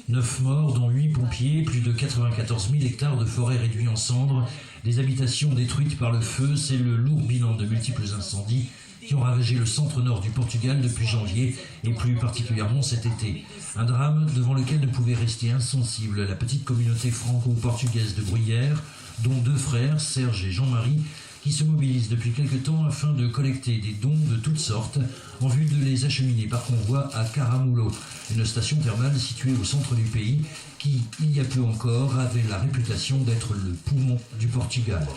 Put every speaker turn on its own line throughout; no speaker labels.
9 morts, dont 8 pompiers, plus de 94 000 hectares de forêt réduits en cendres, des habitations détruites par le feu, c'est le lourd bilan de multiples incendies qui ont ravagé le centre-nord du Portugal depuis janvier et plus particulièrement cet été. Un drame devant lequel ne pouvait rester insensible la petite communauté franco-portugaise de Bruyères, dont 2 frères, Serge et Jean-Marie, qui se mobilisent depuis quelque temps afin de collecter des dons de toutes sortes en vue de les acheminer par convoi à Caramulo, une station thermale située au centre du pays qui, il y a peu encore, avait la réputation d'être le poumon du Portugal.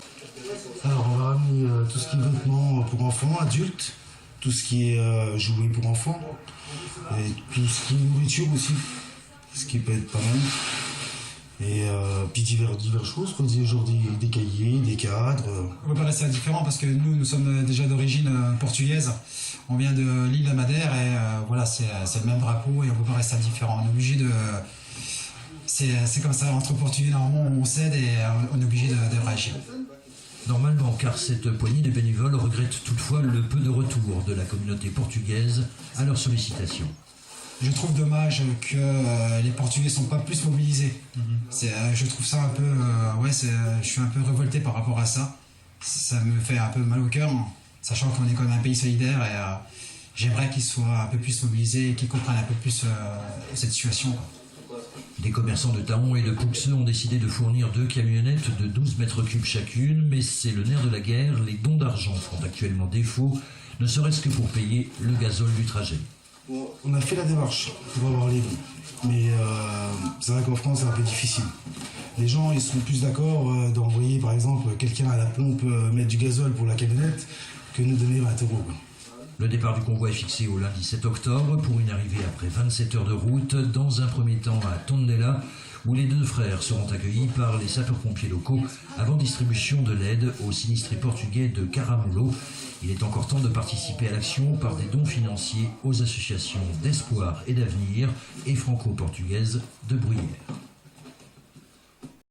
Alors on va ramener tout ce qui est vêtements pour enfants, adultes, tout ce qui est jouets pour enfants, et tout ce qui est nourriture aussi, ce qui peut être pas mal. Et puis diverses choses, quoi, aujourd'hui des cahiers, des cadres.
On ne peut pas rester indifférent parce que nous sommes déjà d'origine portugaise. On vient de l'île de Madère et voilà, c'est le même drapeau et on ne peut pas rester indifférent. On est obligé de... C'est comme ça, entre Portugais, normalement, on cède et on est obligé de réagir.
Normalement, car cette poignée de bénévoles regrette toutefois le peu de retour de la communauté portugaise à leurs sollicitations.
Je trouve dommage que les Portugais ne sont pas plus mobilisés. Je trouve ça un peu... je suis un peu révolté par rapport à ça. Ça me fait un peu mal au cœur, sachant qu'on est quand même un pays solidaire et j'aimerais qu'ils soient un peu plus mobilisés et qu'ils comprennent un peu plus cette situation.
Des commerçants de Taon et de Pouxeux ont décidé de fournir 2 camionnettes de 12 mètres cubes chacune, mais c'est le nerf de la guerre, les dons d'argent font actuellement défaut, ne serait-ce que pour payer le gazole du trajet.
On a fait la démarche pour avoir les dons, mais c'est vrai qu'en France c'est un peu difficile. Les gens ils sont plus d'accord d'envoyer par exemple quelqu'un à la pompe mettre du gazole pour la camionnette que nous donner 20 €.
Le départ du convoi est fixé au lundi 7 octobre pour une arrivée après 27 heures de route, dans un premier temps à Tondela, où les 2 frères seront accueillis par les sapeurs-pompiers locaux avant distribution de l'aide aux sinistrés portugais de Caramulo. Il est encore temps de participer à l'action par des dons financiers aux associations d'espoir et d'avenir et franco-portugaises de Bruyères.